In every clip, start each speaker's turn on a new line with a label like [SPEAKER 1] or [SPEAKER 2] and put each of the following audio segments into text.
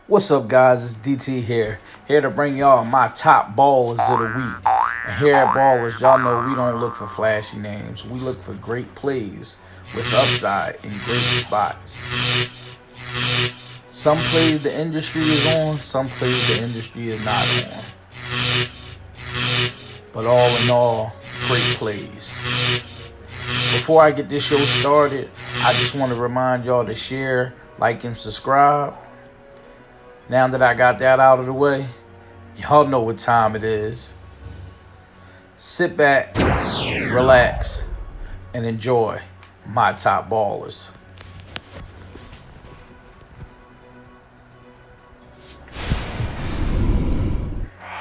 [SPEAKER 1] What's up, guys? It's DT here to bring y'all my top ballers of the week. And here at Ballers, y'all know we don't look for flashy names. We look for great plays with upside in great spots. Some plays the industry is on, some plays the industry is not on. But all in all, great plays. Before I get this show started, I just want to remind y'all to share, like, and subscribe. Now that I got that out of the way, y'all know what time it is. Sit back, relax, and enjoy my top ballers.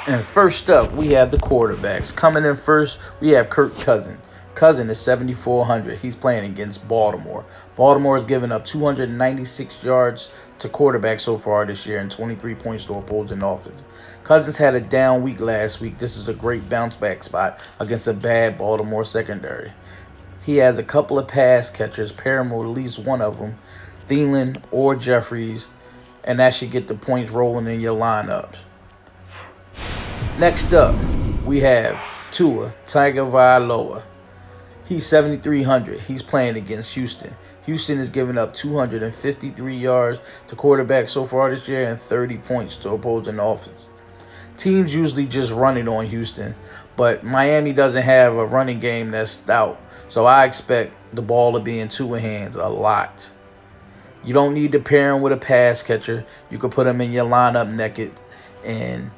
[SPEAKER 1] And first up, we have the quarterbacks. Coming in first, we have Kirk Cousins. Cousins is 7,400. He's playing against Baltimore. Baltimore has given up 296 yards to quarterbacks so far this year and 23 points to opposing offense. Cousins had a down week last week. This is a great bounce back spot against a bad Baltimore secondary. He has a couple of pass catchers. Pair him with at least one of them, Thielen or Jeffries, and that should get the points rolling in your lineups. Next up, we have Tua Tagovailoa. He's 7,300. He's playing against Houston. Houston is giving up 253 yards to quarterbacks so far this year and 30 points to opposing offense. Teams usually just run it on Houston, but Miami doesn't have a running game that's stout, so I expect the ball to be in Tua's hands a lot. You don't need to pair him with a pass catcher. You can put him in your lineup naked, and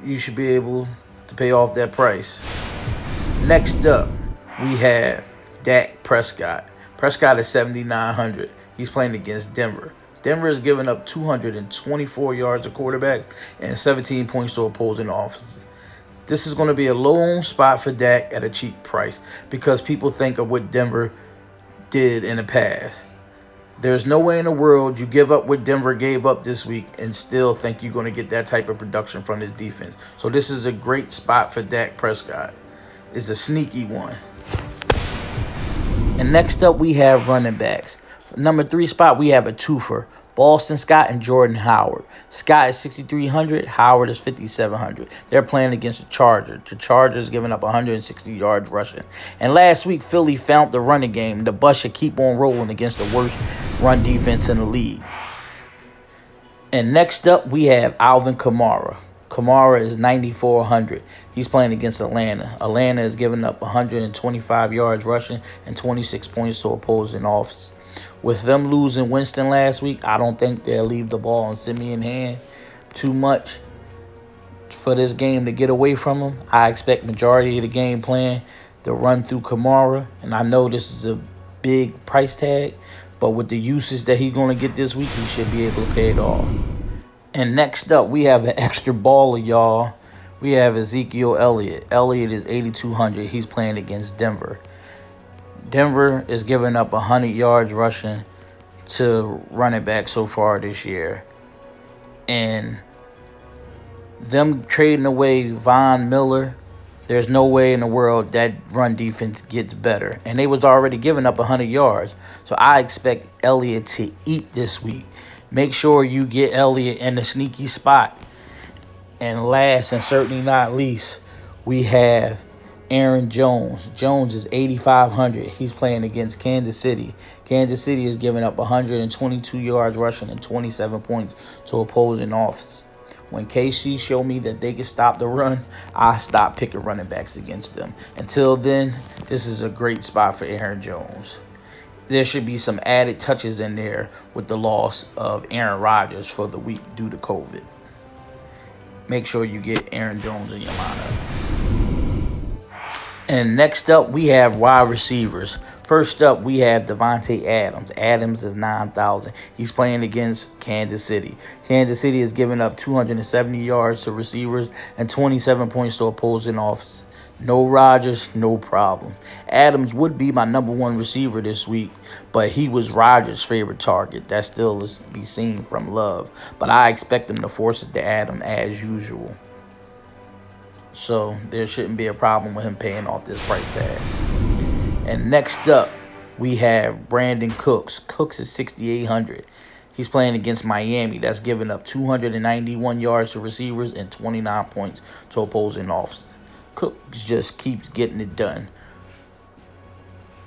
[SPEAKER 1] you should be able to pay off that price. Next up, we have Dak Prescott. Prescott is 7,900. He's playing against Denver. Denver is giving up 224 yards to quarterbacks and 17 points to opposing offenses. This is going to be a low spot for Dak at a cheap price because people think of what Denver did in the past. There's no way in the world you give up what Denver gave up this week and still think you're going to get that type of production from this defense. So this is a great spot for Dak Prescott. It's a sneaky one. And next up, we have running backs. Number 3 spot, we have a twofer. Boston Scott and Jordan Howard. Scott is 6,300. Howard is 5,700. They're playing against the Chargers. The Chargers giving up 160 yards rushing. And last week, Philly found the running game. The bus should keep on rolling against the worst run defense in the league. And next up, we have Alvin Kamara. Kamara is 9,400. He's playing against Atlanta. Atlanta is giving up 125 yards rushing and 26 points to opposing offense. With them losing Winston last week, I don't think they'll leave the ball in Simeon's hand too much for this game to get away from him. I expect majority of the game plan to run through Kamara, and I know this is a big price tag, but with the usage that he's going to get this week, he should be able to pay it off. And next up, we have an extra baller, y'all. We have Ezekiel Elliott. Elliott is 8,200. He's playing against Denver. Denver is giving up 100 yards rushing to running back so far this year. And them trading away Von Miller, there's no way in the world that run defense gets better. And they was already giving up 100 yards. So I expect Elliott to eat this week. Make sure you get Elliott in a sneaky spot. And last and certainly not least, we have Aaron Jones. Jones is 8,500. He's playing against Kansas City. Kansas City is giving up 122 yards rushing and 27 points to opposing offense. When KC show me that they can stop the run, I stop picking running backs against them. Until then, this is a great spot for Aaron Jones. There should be some added touches in there with the loss of Aaron Rodgers for the week due to COVID. Make sure you get Aaron Jones in your lineup. And next up, we have wide receivers. First up, we have Devonta Adams. Adams is 9,000. He's playing against Kansas City. Kansas City is giving up 270 yards to receivers and 27 points to opposing offense. No Rodgers, no problem. Adams would be my number 1 receiver this week, but he was Rodgers' favorite target. That still is to be seen from Love. But I expect him to force it to Adams as usual. So there shouldn't be a problem with him paying off this price tag. And next up, we have Brandon Cooks. Cooks is 6,800. He's playing against Miami. That's giving up 291 yards to receivers and 29 points to opposing offense. Cook just keeps getting it done,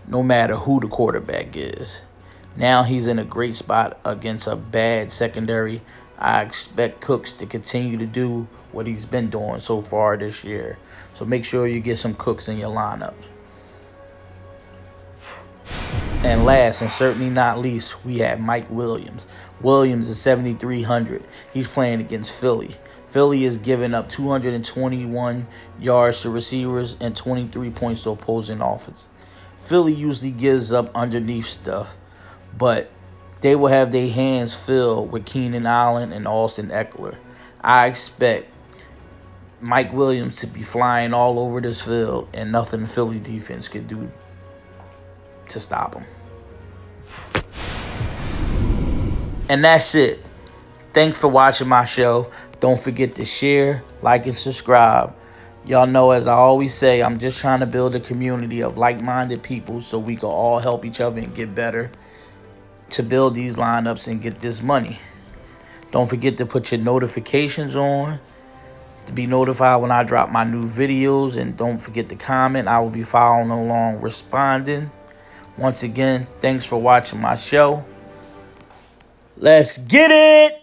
[SPEAKER 1] no matter who the quarterback is. Now he's in a great spot against a bad secondary. I expect Cooks to continue to do what he's been doing so far this year. So make sure you get some Cooks in your lineup. And last and certainly not least, we have Mike Williams. Williams is 7,300. He's playing against Philly. Philly is giving up 221 yards to receivers and 23 points to opposing offense. Philly usually gives up underneath stuff, but they will have their hands filled with Keenan Allen and Austin Eckler. I expect Mike Williams to be flying all over this field, and nothing the Philly defense could do to stop him. And that's it. Thanks for watching my show. Don't forget to share, like, and subscribe. Y'all know, as I always say, I'm just trying to build a community of like-minded people so we can all help each other and get better to build these lineups and get this money. Don't forget to put your notifications on to be notified when I drop my new videos. And don't forget to comment. I will be following along, responding. Once again, thanks for watching my show. Let's get it!